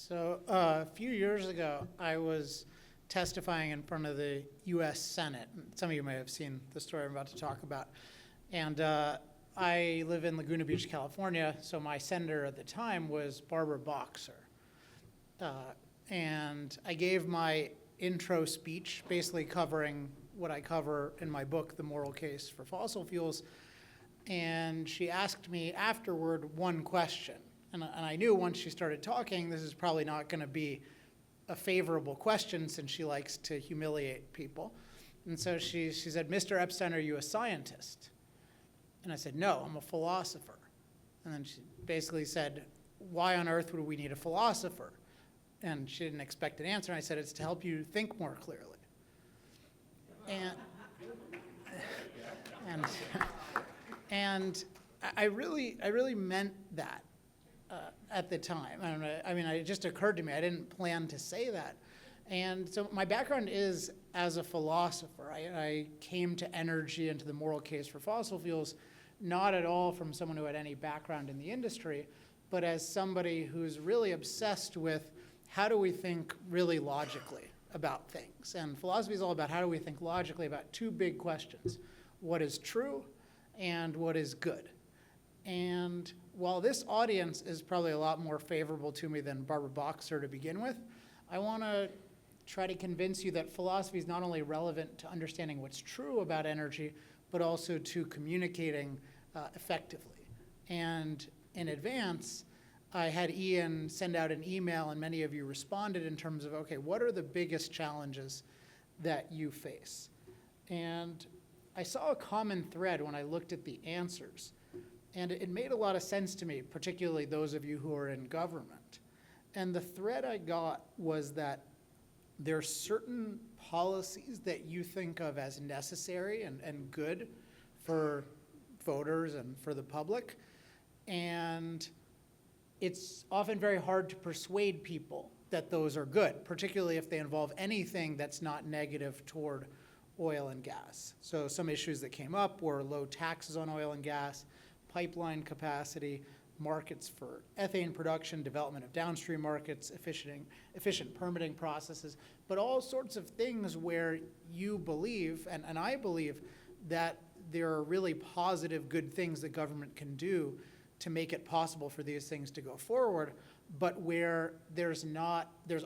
So a few years ago, I was testifying in front of the U.S. Senate. Some of you may have seen the story I'm about to talk about. And I live in Laguna Beach, California, so my senator at the time was Barbara Boxer. And I gave my intro speech, basically covering what I cover in my book, The Moral Case for Fossil Fuels. And she asked me afterward one question. And I knew once she started talking, this is probably not going to be a favorable question since she likes to humiliate people. And so she said, "Mr. Epstein, are you a scientist?" And I said, "No, I'm a philosopher." And then she basically said, "Why on earth would we need a philosopher?" And she didn't expect an answer. And I said, "It's to help you think more clearly." And I really meant that at the time. I mean, it just occurred to me. I didn't plan to say that. And so my background is as a philosopher. I came to energy and to the moral case for fossil fuels, not at all from someone who had any background in the industry, but as somebody who's really obsessed with how do we think really logically about things. And philosophy is all about how do we think logically about two big questions: what is true and what is good. And while this audience is probably a lot more favorable to me than Barbara Boxer to begin with, I want to try to convince you that philosophy is not only relevant to understanding what's true about energy, but also to communicating effectively. And in advance, I had Ian send out an email, and many of you responded in terms of, okay, what are the biggest challenges that you face? And I saw a common thread when I looked at the answers. And it made a lot of sense to me, particularly those of you who are in government. And the thread I got was that there are certain policies that you think of as necessary and good for voters and for the public. And it's often very hard to persuade people that those are good, particularly if they involve anything that's not negative toward oil and gas. So some issues that came up were low taxes on oil and gas, pipeline capacity, markets for ethane production, development of downstream markets, efficient permitting processes, but all sorts of things where you believe, and I believe, that there are really positive, good things that government can do to make it possible for these things to go forward, but where there's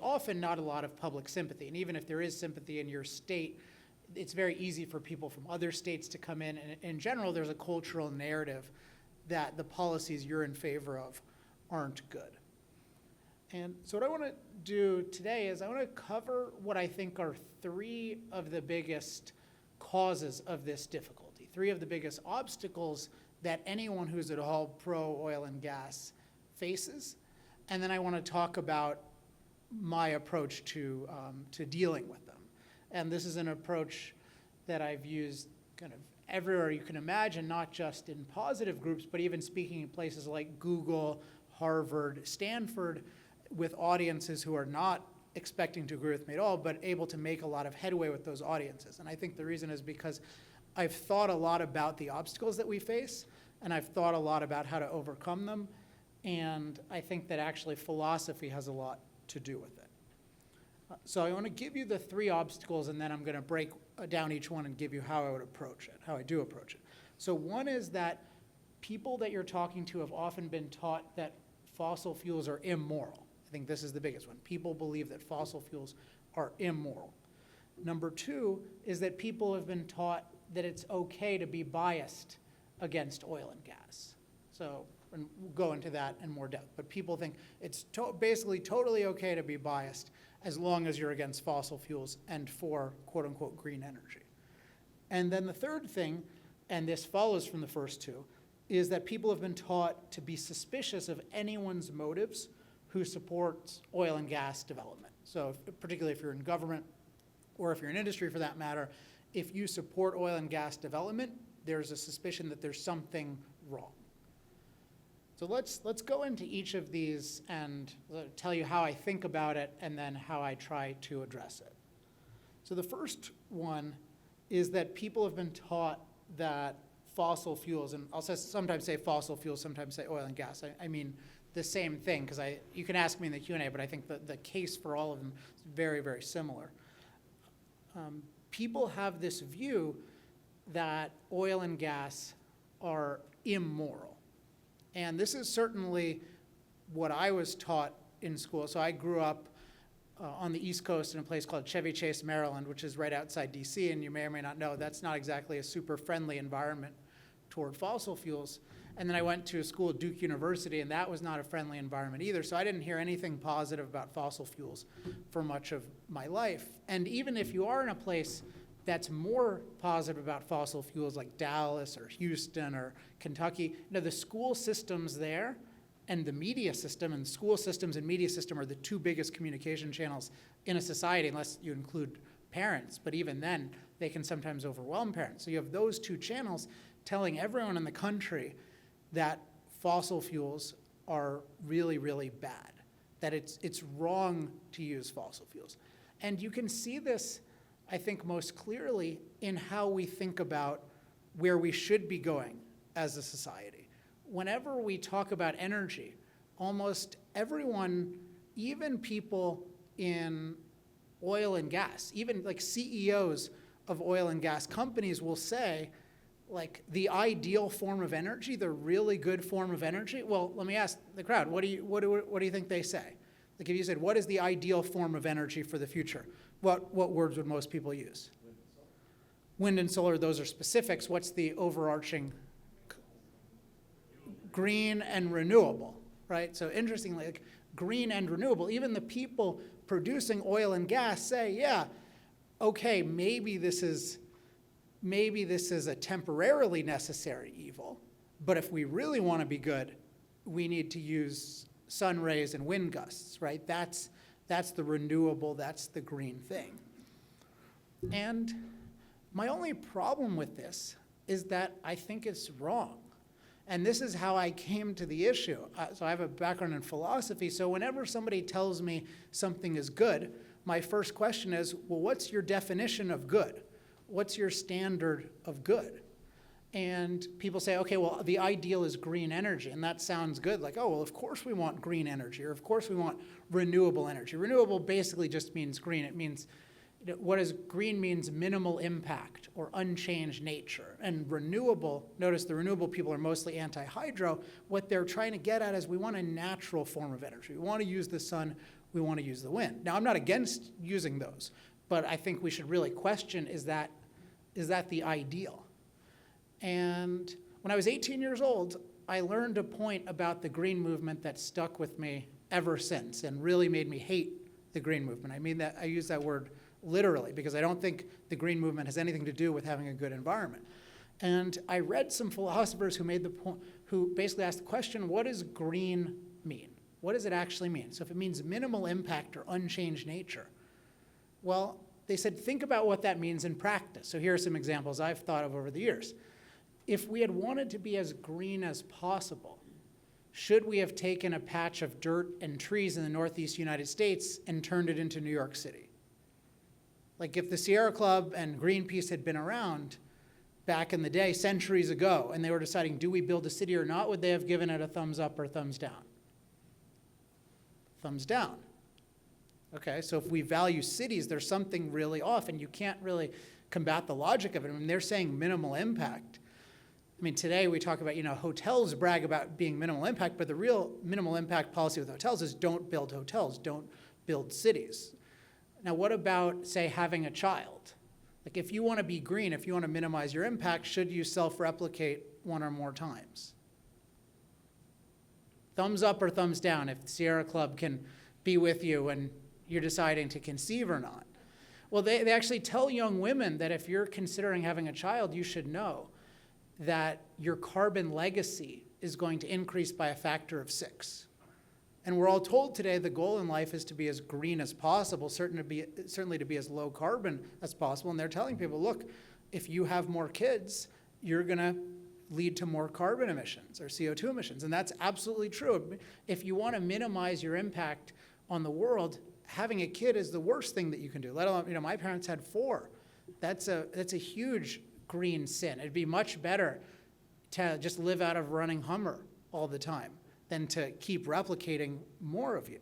often not a lot of public sympathy. And even if there is sympathy in your state, it's very easy for people from other states to come in. And in general, there's a cultural narrative that the policies you're in favor of aren't good. And so what I want to do today is I want to cover what I think are three of the biggest causes of this difficulty, three of the biggest obstacles that anyone who's at all pro-oil and gas faces. And then I want to talk about my approach to dealing with them. And this is an approach that I've used kind of everywhere you can imagine, not just in positive groups, but even speaking in places like Google, Harvard, Stanford, with audiences who are not expecting to agree with me at all, but able to make a lot of headway with those audiences. And I think the reason is because I've thought a lot about the obstacles that we face, and I've thought a lot about how to overcome them, and I think that actually philosophy has a lot to do with it. So I want to give you the three obstacles, and then I'm going to break down each one and give you how I would approach it, how I do approach it. So one is that people that you're talking to have often been taught that fossil fuels are immoral. I think this is the biggest one. People believe that fossil fuels are immoral. Number two is that people have been taught that it's okay to be biased against oil and gas. So, and we'll go into that in more depth, but people think it's basically totally okay to be biased as long as you're against fossil fuels and for quote-unquote green energy. And then the third thing, and this follows from the first two, is that people have been taught to be suspicious of anyone's motives who supports oil and gas development. So particularly if you're in government, or if you're in industry for that matter, if you support oil and gas development, there's a suspicion that there's something wrong. So let's go into each of these and tell you how I think about it and then how I try to address it. So the first one is that people have been taught that fossil fuels, and I'll sometimes say fossil fuels, sometimes say oil and gas. I mean the same thing, because you can ask me in the Q&A, but I think the case for all of them is very, very similar. People have this view that oil and gas are immoral. And this is certainly what I was taught in school. So I grew up on the East Coast in a place called Chevy Chase, Maryland, which is right outside DC, and you may or may not know that's not exactly a super friendly environment toward fossil fuels. And then I went to a school at Duke University, and that was not a friendly environment either. So I didn't hear anything positive about fossil fuels for much of my life. And even if you are in a place that's more positive about fossil fuels, like Dallas or Houston or Kentucky, the school systems there and the media system, and school systems and media system are the two biggest communication channels in a society, unless you include parents. But even then, they can sometimes overwhelm parents. So you have those two channels telling everyone in the country that fossil fuels are really, really bad, that it's wrong to use fossil fuels. And you can see this, I think, most clearly in how we think about where we should be going as a society. Whenever we talk about energy, almost everyone, even people in oil and gas, even like CEOs of oil and gas companies will say, like, the ideal form of energy, the really good form of energy. Well, let me ask the crowd, what do you think they say? Like, if you said, what is the ideal form of energy for the future? What words would most people use? Wind and solar, those are specifics. What's the overarching? Green and renewable, right? So interestingly, like, green and renewable, even the people producing oil and gas say, yeah, okay, maybe this is a temporarily necessary evil, but if we really want to be good, we need to use sun rays and wind gusts, right? That's the renewable, that's the green thing. And my only problem with this is that I think it's wrong. And this is how I came to the issue. So I have a background in philosophy, so whenever somebody tells me something is good, my first question is, well, what's your definition of good? What's your standard of good? And people say, okay, well, the ideal is green energy, and that sounds good. Like, oh, well, of course we want green energy, or of course we want renewable energy. Renewable basically just means green. It means, what is green means minimal impact or unchanged nature. And renewable, notice the renewable people are mostly anti-hydro. What they're trying to get at is we want a natural form of energy. We want to use the sun, we want to use the wind. Now, I'm not against using those, but I think we should really question, is that the ideal? And when I was 18 years old, I learned a point about the green movement that stuck with me ever since and really made me hate the green movement. I mean that, I use that word literally, because I don't think the green movement has anything to do with having a good environment. And I read some philosophers who made the point, who basically asked the question, what does green mean? What does it actually mean? So if it means minimal impact or unchanged nature, well, they said, think about what that means in practice. So here are some examples I've thought of over the years. If we had wanted to be as green as possible, should we have taken a patch of dirt and trees in the Northeast United States and turned it into New York City? Like, if the Sierra Club and Greenpeace had been around back in the day, centuries ago, and they were deciding, do we build a city or not, would they have given it a thumbs up or thumbs down? Thumbs down. Okay, so if we value cities, there's something really off, and you can't really combat the logic of it. I mean, they're saying minimal impact. I mean, today we talk about, hotels brag about being minimal impact, but the real minimal impact policy with hotels is don't build hotels, don't build cities. Now, what about, say, having a child? Like, if you want to be green, if you want to minimize your impact, should you self-replicate one or more times? Thumbs up or thumbs down if the Sierra Club can be with you and you're deciding to conceive or not. Well, they actually tell young women that if you're considering having a child, you should know that your carbon legacy is going to increase by a factor of 6. And we're all told today the goal in life is to be as green as possible, certainly to be as low carbon as possible. And they're telling people, look, if you have more kids, you're going to lead to more carbon emissions or CO2 emissions. And that's absolutely true. If you want to minimize your impact on the world, having a kid is the worst thing that you can do. Let alone, my parents had 4. That's a huge green sin. It'd be much better to just live out of running Hummer all the time than to keep replicating more of you.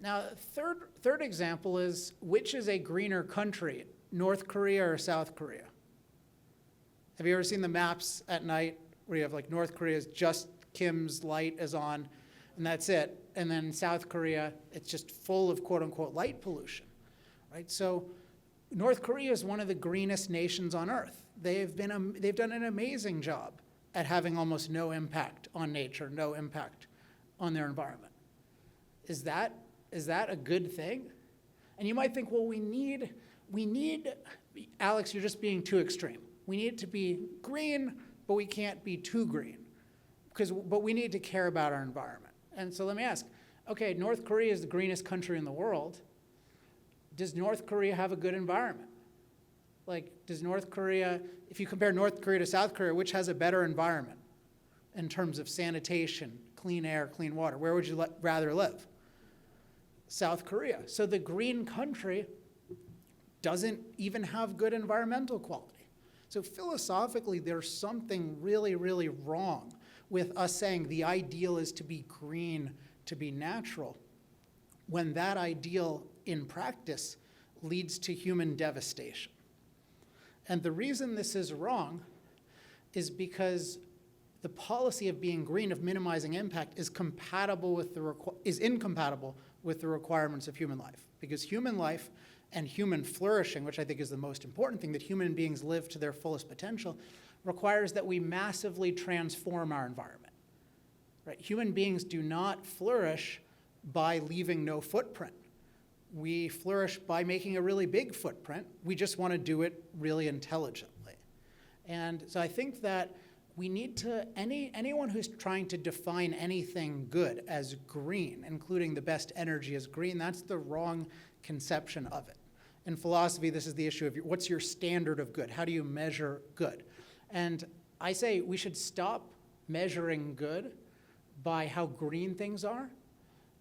Now, third example is, which is a greener country, North Korea or South Korea? Have you ever seen the maps at night where you have like North Korea's just Kim's light is on, and that's it. And then South Korea, it's just full of quote unquote light pollution, right? So North Korea is one of the greenest nations on earth. They've done an amazing job at having almost no impact on nature, no impact on their environment. Is that a good thing? And you might think, well, we need, Alex, you're just being too extreme. We need to be green, but we can't be too green, but we need to care about our environment. And so let me ask, okay, North Korea is the greenest country in the world. Does North Korea have a good environment? Like, does North Korea, if you compare North Korea to South Korea, which has a better environment in terms of sanitation, clean air, clean water? Where would you rather live? South Korea. So the green country doesn't even have good environmental quality. So philosophically, there's something really, really wrong with us saying the ideal is to be green, to be natural, when that ideal in practice leads to human devastation. And the reason this is wrong is because the policy of being green, of minimizing impact, is incompatible with the requirements of human life. Because human life and human flourishing, which I think is the most important thing, that human beings live to their fullest potential, requires that we massively transform our environment. Right? Human beings do not flourish by leaving no footprint. We flourish by making a really big footprint. We just want to do it really intelligently. And so I think that we need to, anyone who's trying to define anything good as green, including the best energy as green, that's the wrong conception of it. In philosophy, this is the issue of what's your standard of good? How do you measure good? And I say we should stop measuring good by how green things are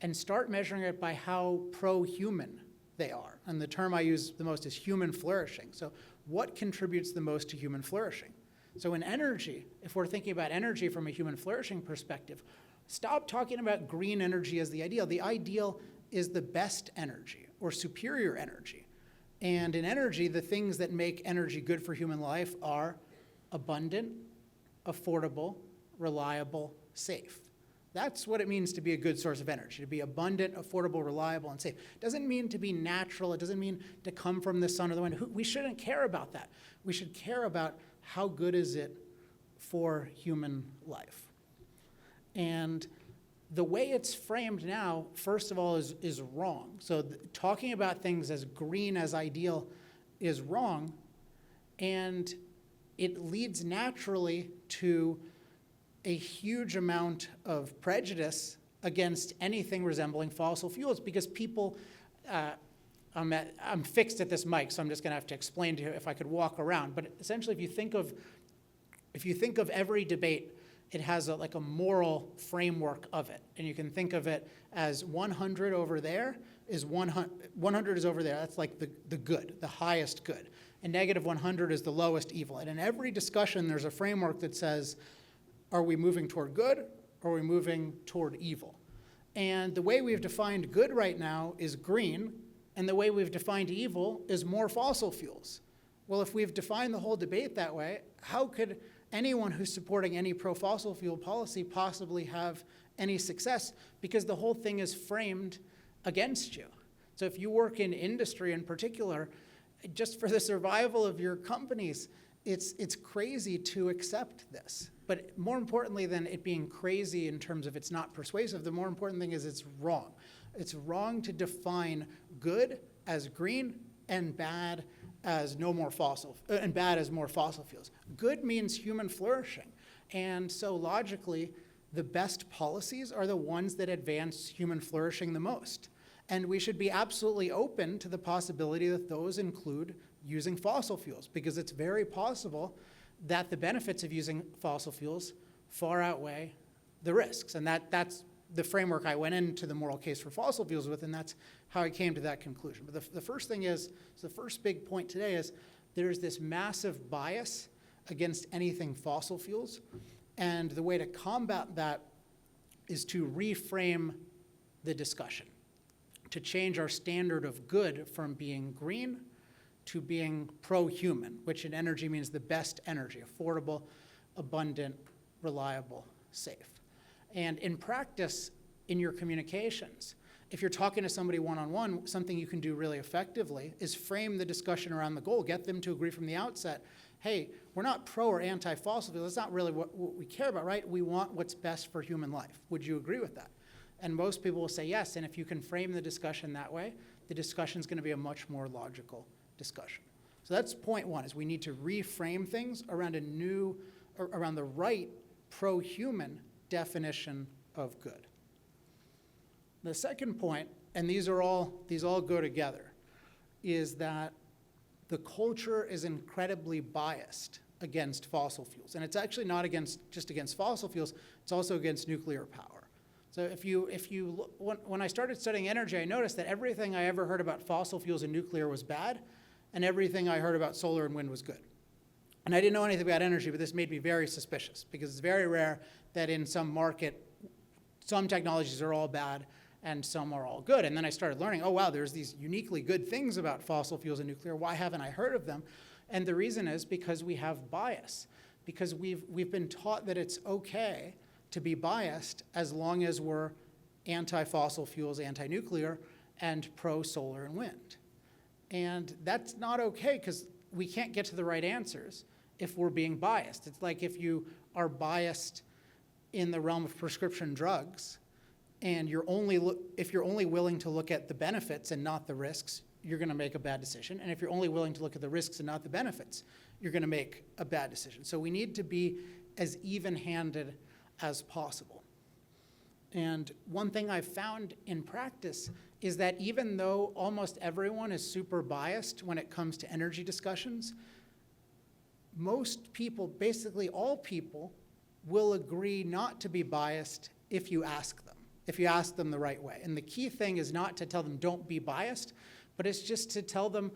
and start measuring it by how pro-human they are. And the term I use the most is human flourishing. So what contributes the most to human flourishing? So in energy, if we're thinking about energy from a human flourishing perspective, stop talking about green energy as the ideal. The ideal is the best energy or superior energy. And in energy, the things that make energy good for human life are abundant, affordable, reliable, safe. That's what it means to be a good source of energy, to be abundant, affordable, reliable, and safe. It doesn't mean to be natural. It doesn't mean to come from the sun or the wind. We shouldn't care about that. We should care about how good is it for human life. And the way it's framed now, first of all, is wrong. So talking about things as green as ideal is wrong, and it leads naturally to a huge amount of prejudice against anything resembling fossil fuels, because people, I'm fixed at this mic, so I'm just going to have to explain to you if I could walk around. But essentially, if you think of every debate, it has like a moral framework of it, and you can think of it as 100 over there is 100 is over there. That's like the good, the highest good, and negative 100 is the lowest evil. And in every discussion, there's a framework that says, are we moving toward good, or are we moving toward evil? And the way we've defined good right now is green, and the way we've defined evil is more fossil fuels. Well, if we've defined the whole debate that way, how could anyone who's supporting any pro-fossil fuel policy possibly have any success? Because the whole thing is framed against you. So if you work in industry in particular, just for the survival of your companies, it's crazy to accept this. But more importantly than it being crazy in terms of it's not persuasive, the more important thing is it's wrong. It's wrong to define good as green and bad as more fossil fuels. Good means human flourishing. And so logically, the best policies are the ones that advance human flourishing the most. And we should be absolutely open to the possibility that those include using fossil fuels, because it's very possible that the benefits of using fossil fuels far outweigh the risks. And that's the framework I went into the moral case for fossil fuels with, and that's how I came to that conclusion. But the first thing is, so the first big point today is there's this massive bias against anything fossil fuels. And the way to combat that is to reframe the discussion, to change our standard of good from being green to being pro-human, which in energy means the best energy, affordable, abundant, reliable, safe. And in practice, in your communications, if you're talking to somebody one-on-one, something you can do really effectively is frame the discussion around the goal, get them to agree from the outset, hey, we're not pro or anti-fossil fuel, that's not really what we care about, right? We want what's best for human life. Would you agree with that? And most people will say yes, and if you can frame the discussion that way, the discussion's gonna be a much more logical discussion. So that's point one, is we need to reframe things around around the right pro-human definition of good. The second point, and these all go together, is that the culture is incredibly biased against fossil fuels. And it's actually not just against fossil fuels, it's also against nuclear power. So when I started studying energy, I noticed that everything I ever heard about fossil fuels and nuclear was bad, and everything I heard about solar and wind was good. And I didn't know anything about energy, but this made me very suspicious, because it's very rare that in some market, some technologies are all bad and some are all good. And then I started learning, oh wow, there's these uniquely good things about fossil fuels and nuclear. Why haven't I heard of them? And the reason is because we have bias, because we've been taught that it's okay to be biased as long as we're anti-fossil fuels, anti-nuclear, and pro-solar and wind. And that's not okay, because we can't get to the right answers if we're being biased. It's like if you are biased in the realm of prescription drugs, and if you're only willing to look at the benefits and not the risks, you're going to make a bad decision. And if you're only willing to look at the risks and not the benefits, you're going to make a bad decision. So we need to be as even-handed as possible. And one thing I've found in practice is that even though almost everyone is super biased when it comes to energy discussions, most people, basically all people, will agree not to be biased if you ask them the right way. And the key thing is not to tell them don't be biased, but it's just to tell them,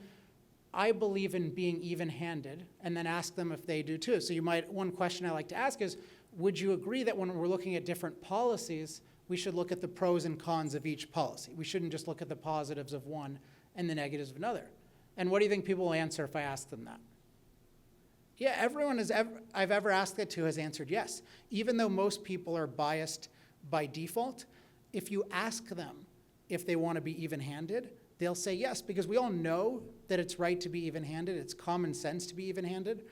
I believe in being even-handed, and then ask them if they do too. So one question I like to ask is, would you agree that when we're looking at different policies, we should look at the pros and cons of each policy? We shouldn't just look at the positives of one and the negatives of another. And what do you think people will answer if I ask them that? Yeah, everyone I've ever asked it to has answered yes. Even though most people are biased by default, if you ask them if they want to be even-handed, they'll say yes, because we all know that it's right to be even-handed. It's common sense to be even-handed,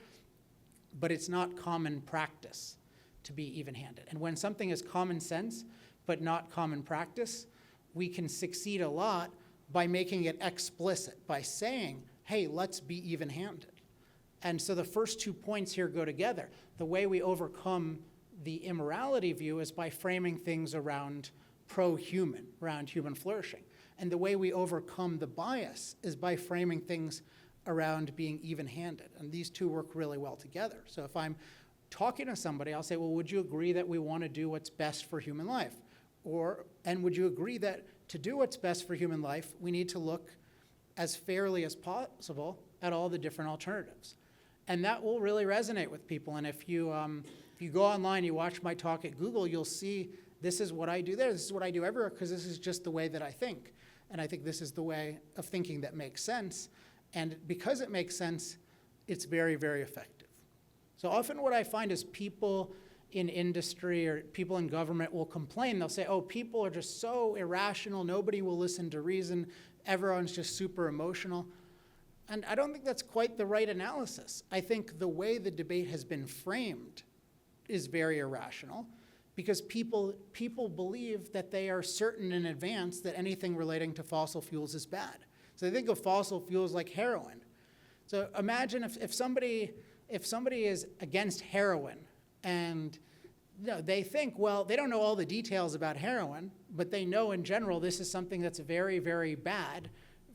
but it's not common practice to be even-handed. And when something is common sense but not common practice, we can succeed a lot by making it explicit, by saying, hey, let's be even-handed. And so the first 2 points here go together. The way we overcome the immorality view is by framing things around pro-human, around human flourishing. And the way we overcome the bias is by framing things around being even-handed. And these two work really well together. So if I'm talking to somebody, I'll say, well, would you agree that we want to do what's best for human life? And would you agree that to do what's best for human life, we need to look as fairly as possible at all the different alternatives? And that will really resonate with people. And if you go online, you watch my talk at Google, you'll see this is what I do there, this is what I do everywhere, because this is just the way that I think. And I think this is the way of thinking that makes sense. And because it makes sense, it's very, very effective. So often what I find is people in industry or people in government will complain. They'll say, oh, people are just so irrational, nobody will listen to reason, everyone's just super emotional. And I don't think that's quite the right analysis. I think the way the debate has been framed is very irrational, because people believe that they are certain in advance that anything relating to fossil fuels is bad. So they think of fossil fuels like heroin. So imagine if somebody is against heroin, and they think, well, they don't know all the details about heroin, but they know in general this is something that's very, very bad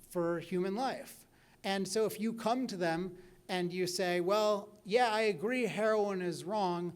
for human life. And so if you come to them and you say, well, yeah, I agree heroin is wrong,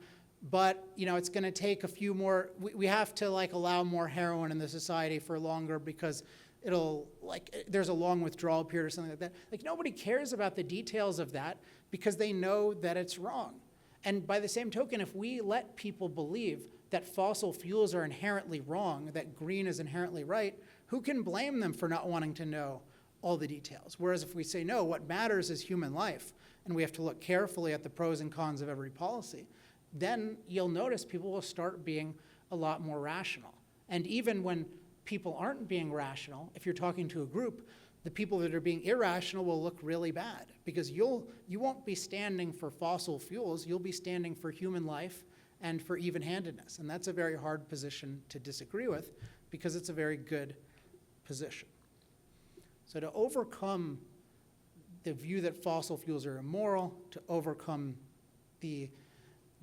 but it's going to take a few more, we have to allow more heroin in the society for longer because there's a long withdrawal period or something like that. Nobody cares about the details of that because they know that it's wrong. And by the same token, if we let people believe that fossil fuels are inherently wrong, that green is inherently right, who can blame them for not wanting to know all the details? Whereas if we say, no, what matters is human life, and we have to look carefully at the pros and cons of every policy, then you'll notice people will start being a lot more rational. And even when people aren't being rational, if you're talking to a group, the people that are being irrational will look really bad, because you won't be standing for fossil fuels, you'll be standing for human life and for even-handedness. And that's a very hard position to disagree with, because it's a very good position. So to overcome the view that fossil fuels are immoral, to overcome the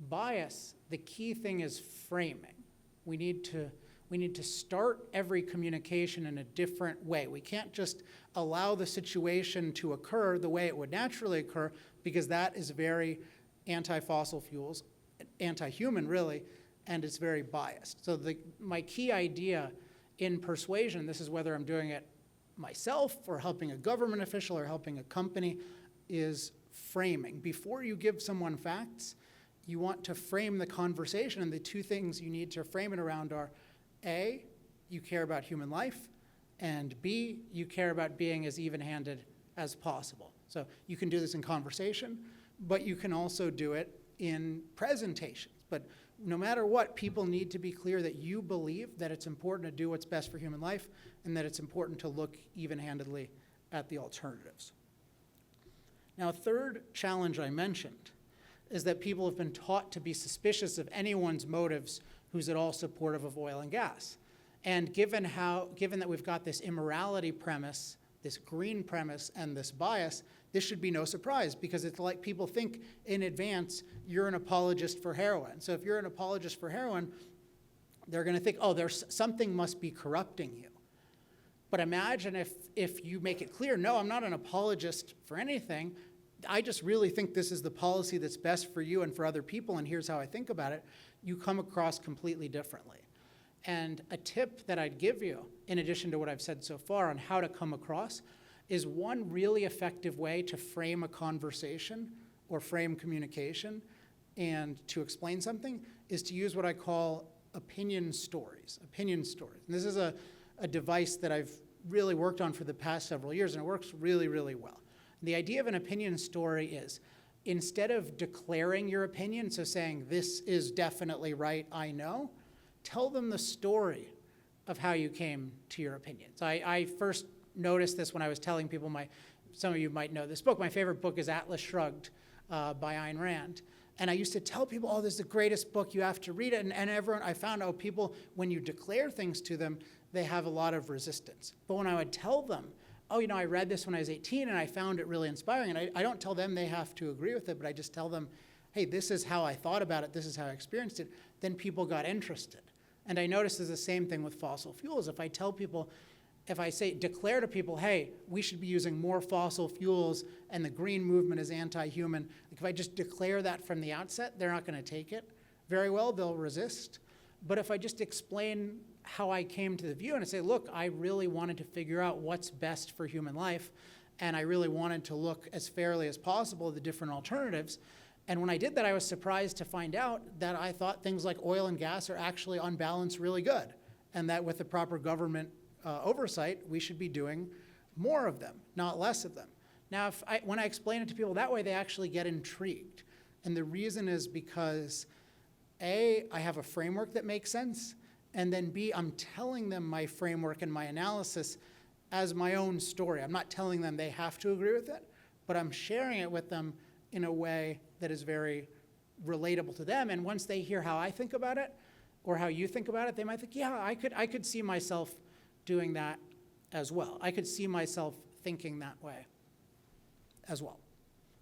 bias, the key thing is framing. We need to start every communication in a different way. We can't just allow the situation to occur the way it would naturally occur, because that is very anti-fossil fuels, anti-human really, and it's very biased. So my key idea in persuasion, this is whether I'm doing it myself or helping a government official or helping a company, is framing. Before you give someone facts, you want to frame the conversation, and the two things you need to frame it around are A, you care about human life, and B, you care about being as even-handed as possible. So you can do this in conversation, but you can also do it in presentations. But no matter what, people need to be clear that you believe that it's important to do what's best for human life, and that it's important to look even-handedly at the alternatives. Now, a third challenge I mentioned is that people have been taught to be suspicious of anyone's motives who's at all supportive of oil and gas. And given that we've got this immorality premise, this green premise, and this bias, this should be no surprise, because it's like people think in advance you're an apologist for heroin. So if you're an apologist for heroin, they're going to think, oh, something must be corrupting you. But imagine if you make it clear, no, I'm not an apologist for anything. I just really think this is the policy that's best for you and for other people, and here's how I think about it. You come across completely differently. And a tip that I'd give you, in addition to what I've said so far on how to come across, is one really effective way to frame a conversation or frame communication and to explain something is to use what I call opinion stories. Opinion stories. And this is a device that I've really worked on for the past several years, and it works really, really well. The idea of an opinion story is, instead of declaring your opinion, so saying, this is definitely right, I know, tell them the story of how you came to your opinion. So I first noticed this when I was telling people some of you might know this book. My favorite book is Atlas Shrugged by Ayn Rand. And I used to tell people, oh, this is the greatest book, you have to read it. And everyone, I found out people, when you declare things to them, they have a lot of resistance. But when I would tell them, oh, I read this when I was 18 and I found it really inspiring. And I don't tell them they have to agree with it, but I just tell them, hey, this is how I thought about it, this is how I experienced it. Then people got interested. And I noticed it's the same thing with fossil fuels. If I declare to people, hey, we should be using more fossil fuels and the green movement is anti-human, if I just declare that from the outset, they're not going to take it very well, they'll resist. But if I just explain how I came to the view and I say, look, I really wanted to figure out what's best for human life, and I really wanted to look as fairly as possible at the different alternatives. And when I did that, I was surprised to find out that I thought things like oil and gas are actually on balance really good, and that with the proper government oversight, we should be doing more of them, not less of them. Now, when I explain it to people that way, they actually get intrigued. And the reason is because A, I have a framework that makes sense, and then B, I'm telling them my framework and my analysis as my own story. I'm not telling them they have to agree with it, but I'm sharing it with them in a way that is very relatable to them. And once they hear how I think about it, or how you think about it, they might think, yeah, I could see myself doing that as well. I could see myself thinking that way as well.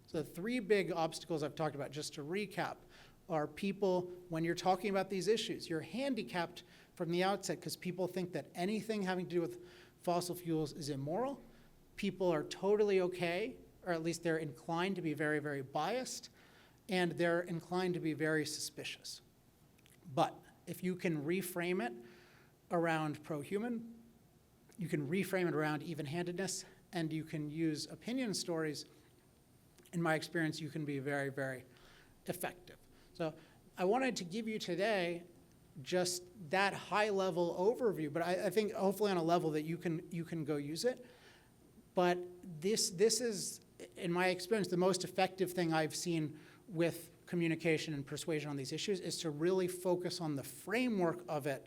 So the three big obstacles I've talked about, just to recap, are people, when you're talking about these issues, you're handicapped from the outset because people think that anything having to do with fossil fuels is immoral. People are totally okay, or at least they're inclined to be very, very biased, and they're inclined to be very suspicious. But if you can reframe it around pro-human, you can reframe it around even-handedness, and you can use opinion stories, in my experience, you can be very, very effective. So I wanted to give you today just that high-level overview, but I think hopefully on a level that you can go use it. But this is, in my experience, the most effective thing I've seen with communication and persuasion on these issues is to really focus on the framework of it,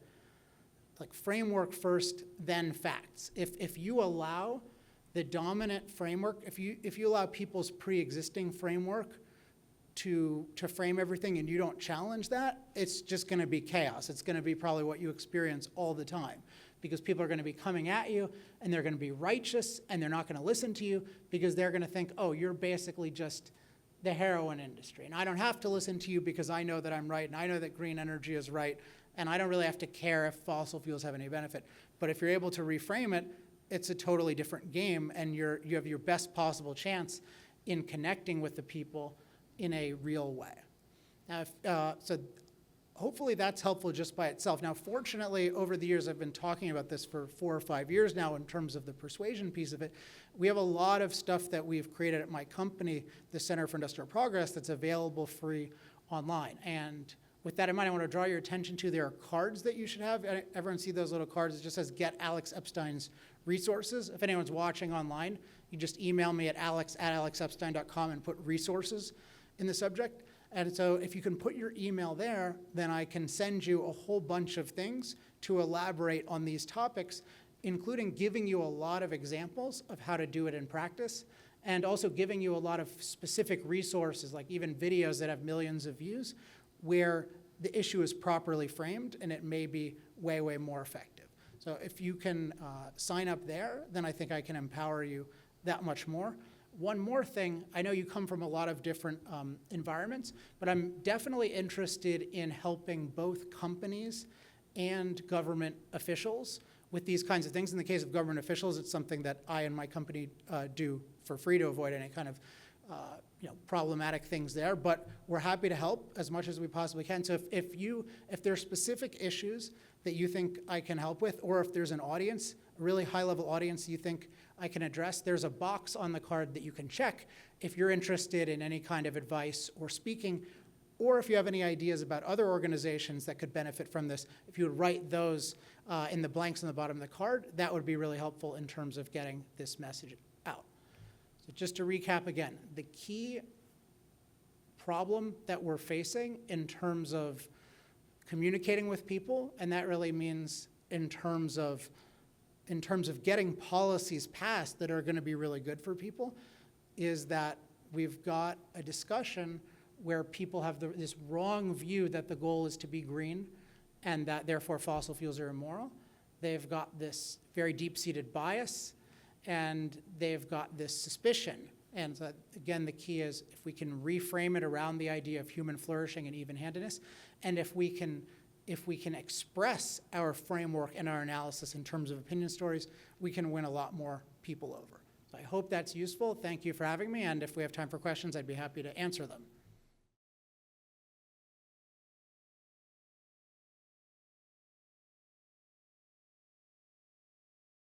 like framework first, then facts. If you allow the dominant framework, if you allow people's pre-existing framework to frame everything and you don't challenge that, it's just going to be chaos. It's going to be probably what you experience all the time, because people are going to be coming at you and they're going to be righteous and they're not going to listen to you because they're going to think, oh, you're basically just the heroin industry. And I don't have to listen to you because I know that I'm right and I know that green energy is right and I don't really have to care if fossil fuels have any benefit. But if you're able to reframe it, it's a totally different game, and you have your best possible chance in connecting with the people in a real way. Now, so hopefully that's helpful just by itself. Now, fortunately, over the years, I've been talking about this for 4 or 5 years now in terms of the persuasion piece of it. We have a lot of stuff that we've created at my company, the Center for Industrial Progress, that's available free online. And with that in mind, I want to draw your attention to there are cards that you should have. Everyone see those little cards? It just says Get Alex Epstein's Resources. If anyone's watching online, you just email me at alex@alexepstein.com and put resources in the subject. And so if you can put your email there, then I can send you a whole bunch of things to elaborate on these topics, including giving you a lot of examples of how to do it in practice, and also giving you a lot of specific resources, like even videos that have millions of views, where the issue is properly framed and it may be way, way more effective. So if you can sign up there, then I think I can empower you that much more. One more thing, I know you come from a lot of different environments, but I'm definitely interested in helping both companies and government officials with these kinds of things. In the case of government officials, it's something that I and my company do for free to avoid any kind of problematic things there, but we're happy to help as much as we possibly can. So if there are specific issues that you think I can help with, or if there's an audience, a really high-level audience you think I can address, there's a box on the card that you can check if you're interested in any kind of advice or speaking, or if you have any ideas about other organizations that could benefit from this. If you would write those in the blanks on the bottom of the card, that would be really helpful in terms of getting this message out. So just to recap again, the key problem that we're facing in terms of communicating with people, and that really means in terms of getting policies passed that are going to be really good for people, is that we've got a discussion where people have this wrong view that the goal is to be green and that therefore fossil fuels are immoral. They've got this very deep-seated bias, and they've got this suspicion. And so again, the key is if we can reframe it around the idea of human flourishing and even-handedness, and if we can express our framework and our analysis in terms of opinion stories, we can win a lot more people over. So I hope that's useful. Thank you for having me, and if we have time for questions, I'd be happy to answer them.